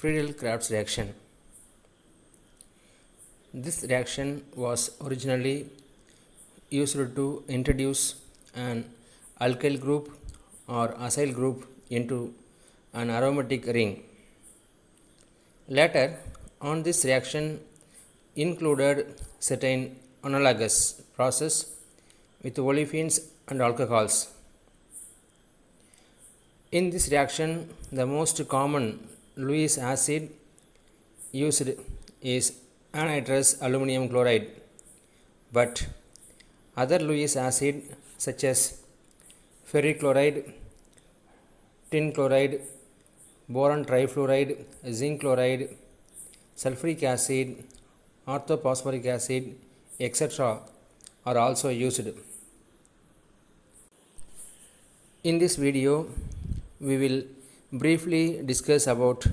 Friedel-Crafts reaction. This reaction was originally used to introduce an alkyl group or acyl group into an aromatic ring. Later on, this reaction included certain analogous process with olefins and alcohols. In this reaction, the most common Lewis acid used is anhydrous aluminum chloride, but other Lewis acid such as ferric chloride, tin chloride, boron trifluoride, zinc chloride, sulfuric acid, orthophosphoric acid, etc. are also used. In this video, we will briefly discuss about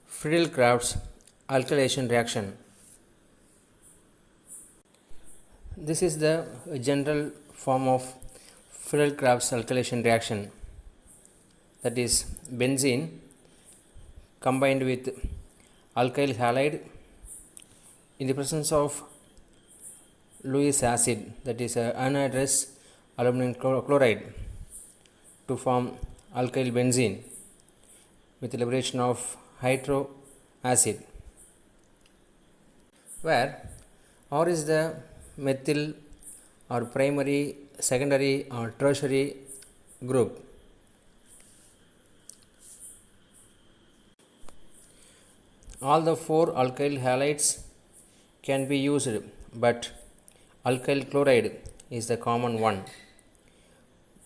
Friedel-Crafts alkylation reaction. This is the general form of Friedel-Crafts alkylation reaction, that is benzene combined with alkyl halide in the presence of Lewis acid, that is anhydrous aluminum chloride, to form alkyl benzene with the liberation of hydro acid, where R is the methyl or primary, secondary or tertiary group. All the four alkyl halides can be used, but alkyl chloride is the common one.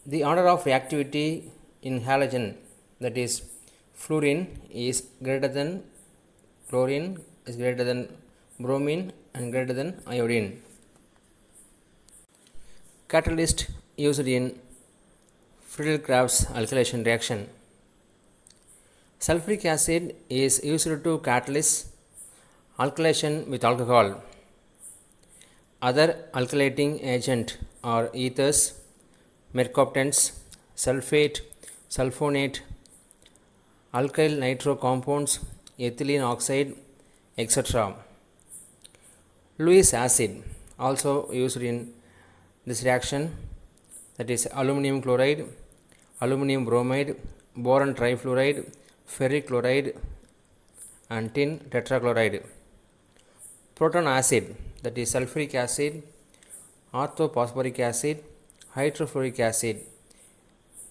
The order of reactivity in halogen, that is fluorine, is greater than chlorine, is greater than bromine and greater than iodine. Catalyst used in Friedel-Crafts alkylation reaction. Sulfuric acid is used to catalyze alkylation with alcohol. Other alkylating agent are ethers, mercaptans, sulfate, sulfonate, alkyl nitro compounds, ethylene oxide, etc. Lewis acid also used in this reaction, that is aluminum chloride, aluminum bromide, boron trifluoride, ferric chloride and tin tetrachloride. Proton acid, that is sulfuric acid, orthophosphoric acid, hydrofluoric acid.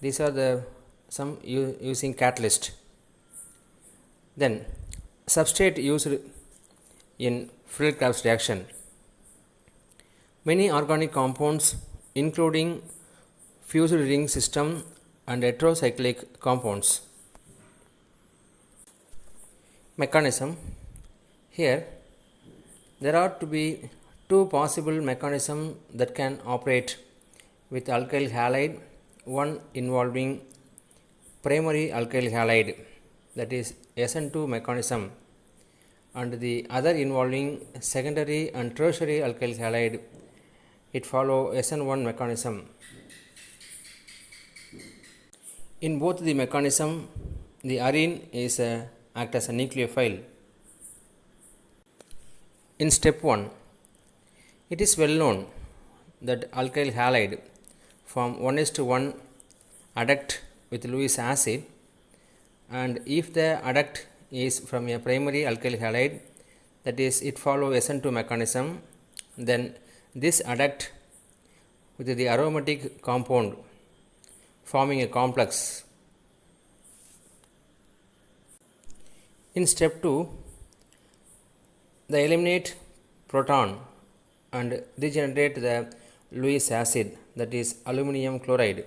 These are the some using catalyst. Then substrate used in Friedel-Crafts reaction. Many organic compounds including fused ring system and heterocyclic compounds. Mechanism. Here there are to be two possible mechanisms that can operate with alkyl halide, one involving primary alkyl halide, that is SN2 mechanism, and the other involving secondary and tertiary alkyl halide, it follow SN1 mechanism. In both the mechanism, the arene is act as a nucleophile. In step 1, it is well known that alkyl halide form 1:1 adduct with Lewis acid, and if the adduct is from a primary alkyl halide, that is it follow SN2 mechanism, then this adduct with the aromatic compound forming a complex. In step 2, they eliminate proton and regenerate the Lewis acid, that is aluminum chloride.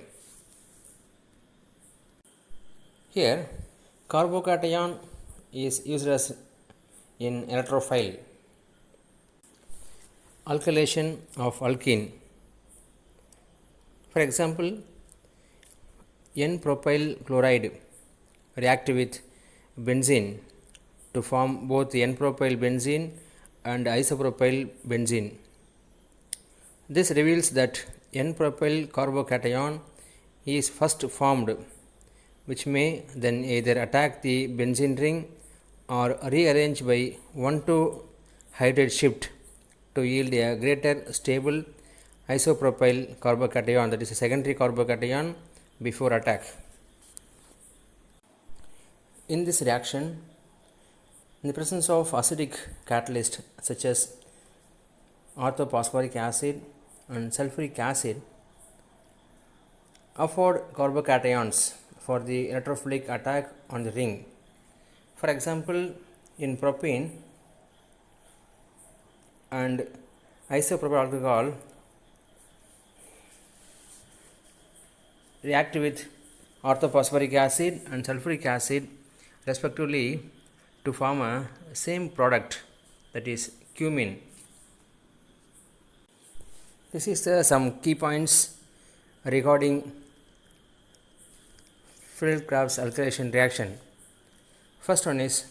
Here carbocation is used as in electrophile. Alkylation of alkene. For example, N-propyl chloride react with benzene to form both N-propyl benzene and isopropyl benzene. This reveals that N-propyl carbocation is first formed, which may then either attack the benzene ring are rearranged by 1,2 hydride shift to yield a greater stable isopropyl carbocation, that is a secondary carbocation, before attack. In this reaction, in the presence of acidic catalyst such as orthophosphoric acid and sulfuric acid, afford carbocations for the electrophilic attack on the ring. For example, in propene and isopropyl alcohol react with orthophosphoric acid and sulfuric acid respectively to form a same product, that is cumene. This is some key points regarding Friedel-Crafts alkylation reaction. First one is,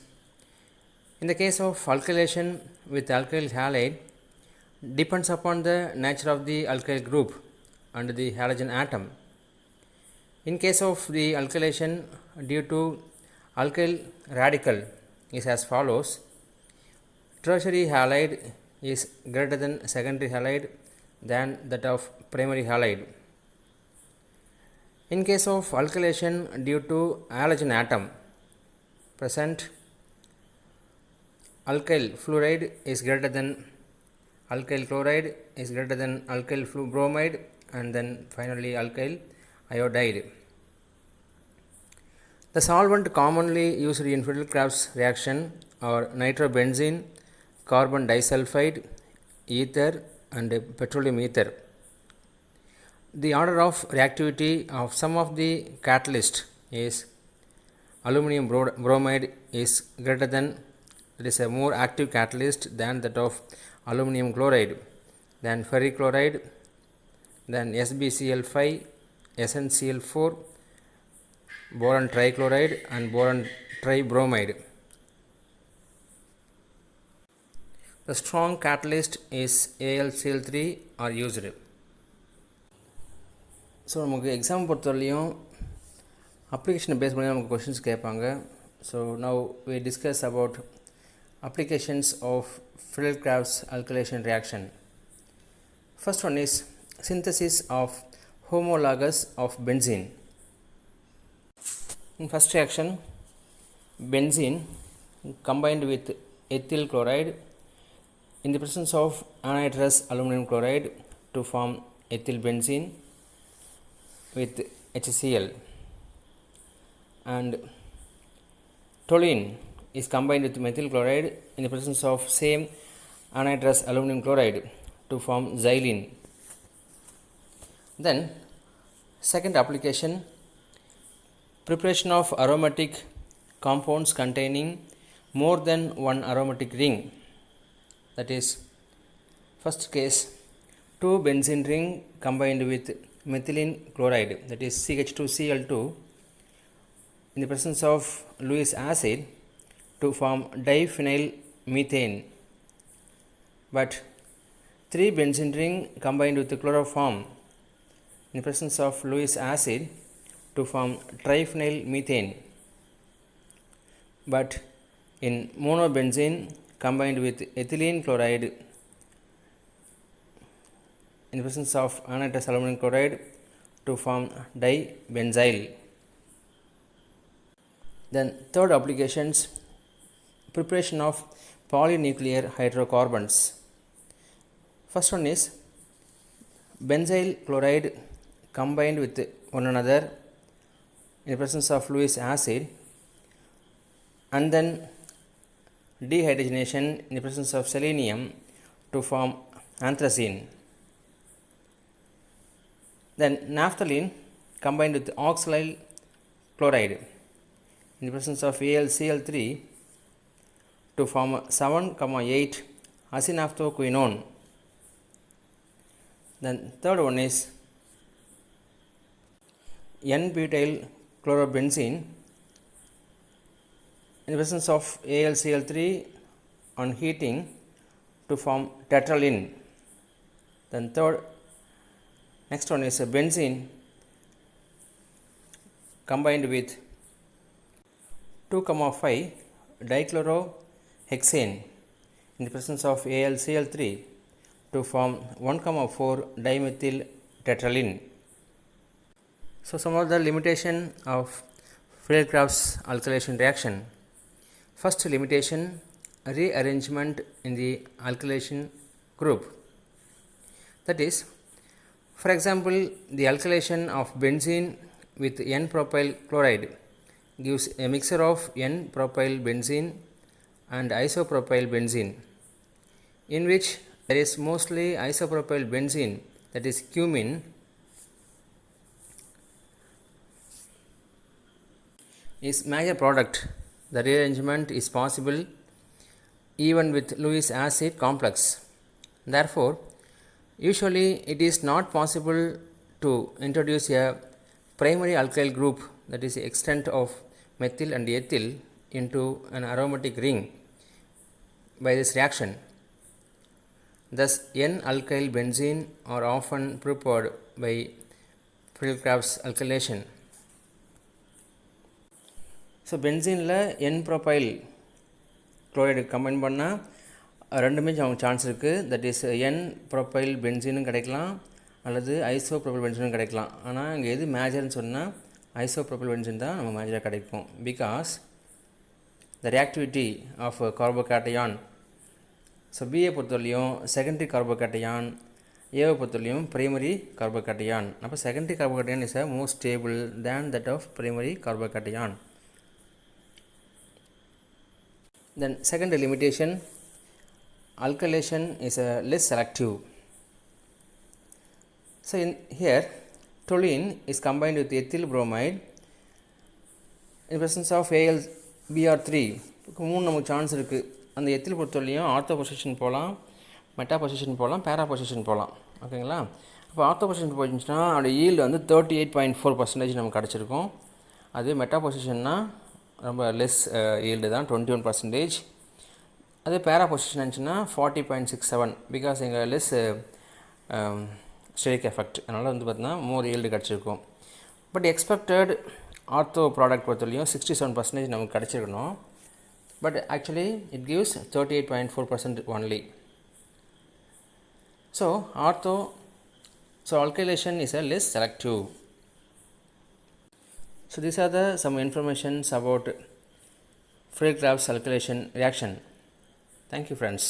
in the case of alkylation with alkyl halide, depends upon the nature of the alkyl group and the halogen atom. In case of the alkylation due to alkyl radical is as follows: tertiary halide is greater than secondary halide than that of primary halide. In case of alkylation due to halogen atom, present alkyl fluoride is greater than alkyl chloride is greater than alkyl bromide, and then finally alkyl iodide. The solvent commonly used in Friedel-Crafts reaction are nitrobenzene, carbon disulfide, ether and petroleum ether. The order of reactivity of some of the catalyst is aluminum bromide is greater than, it is a more active catalyst than that of aluminum chloride, then ferric chloride, then SbCl5, SnCl4, boron trichloride and boron tribromide. The strong catalyst is AlCl3 are used. So நமக்கு exam பொறுத்தவரையிலையும் அப்ளிகேஷனை base பண்ணி நமக்கு questions கேட்பாங்க. So now we discuss about applications of Friedel-Crafts alkylation reaction. First one is synthesis of homologous of benzene. In first reaction, benzene combined with ethyl chloride in the presence of anhydrous aluminum chloride to form ethyl benzene with HCl, and toluene is combined with methyl chloride in the presence of same anhydrous aluminum chloride to form xylene. Then second application, preparation of aromatic compounds containing more than one aromatic ring. That is, first case, 2 benzene ring combined with methylene chloride, that is CH2Cl2, in the presence of Lewis acid to form diphenyl methane. But 3 benzene ring combined with chloroform in the presence of Lewis acid to form triphenyl methane. But in monobenzene combined with ethylene chloride in the presence of anhydrous aluminum chloride to form dibenzyl. Then third applications, preparation of polynuclear hydrocarbons. First one is benzyl chloride combined with one another in the presence of Lewis acid, and then dehydrogenation in the presence of selenium to form anthracene. Then naphthalene combined with oxalyl chloride in the presence of AlCl3 to form 7,8 acinaphthoquinone. Then third one is N-butyl chlorobenzene in the presence of AlCl3 on heating to form tetraline. Then next one is a benzene combined with 2,5 dichlorohexane in the presence of AlCl3 to form 1,4 dimethyl tetraline. So some of the limitation of Friedel-Crafts alkylation reaction. First limitation, rearrangement in the alkylation group. That is, for example, the alkylation of benzene with N-propyl chloride gives a mixture of N-propyl benzene and isopropyl benzene, in which there is mostly isopropyl benzene, that is cumene, is major product. The rearrangement is possible even with Lewis acid complex. Therefore, usually it is not possible to introduce a primary alkyl group, that is the extent of methyl and ethyl, into an aromatic ring by this reaction. Thus, N-alkyl benzene are often prepared by Friedel-Crafts alkylation. So பென்சீனில் N-propyl chloride combine பண்ணால் ரெண்டுமே அவங்க chance இருக்குது. That is N-propyl பென்சீனும் கிடைக்கலாம் அல்லது isopropyl பென்சீனும் கிடைக்கலாம். ஆனால் இங்கே எது மேஜர்னு சொன்னால் ஐசோப்ரோபைல் பென்சீன் தான் நம்ம மேஜராக கிடைக்கும். Because the reactivity of carbocation, so BA பொறுத்தவரையும் செகண்டரி கார்போகேட்டையான், ஏவை பொறுத்தவரையும் பிரைமரி கார்போகேட்டையான். அப்போ secondary carbocation is a more stable than that of primary carbocation. Then second limitation, alkylation is less selective. So in here toluene is combined with ethyl bromide in presence of AlBr3. மூணு நமக்கு chance இருக்குது. அந்த ethyl பொறுத்தவரையும் ortho position போகலாம், meta position போகலாம், பேரா position போகலாம். ஓகேங்களா? அப்போ ஆர்த்தோ பொசிஷன் போயிடுச்சுன்னா அதோட ஈல்டு வந்து 38.4% நமக்கு கிடச்சிருக்கும். அது மெட்டா பொசிஷன்னா ரொம்ப லெஸ் ஈல்டு தான், 21%. அதே பேரா பொசிஷன் இருந்துச்சுன்னா 40.67, பிகாஸ் எங்கள் லெஸ் ஸ்டெரிக் எஃபெக்ட், அதனால் வந்து பார்த்தீங்கன்னா மோர் ஈல்டு கிடச்சிருக்கும். பட் எக்ஸ்பெக்டட் ஆர்த்தோ ப்ராடக்ட் பொறுத்தவரையும் 67% நமக்கு கிடச்சிருக்கணும். But actually it gives 38.4% only. So alkylation is a less selective. So these are some informations about Friedel-Crafts alkylation reaction. Thank you friends.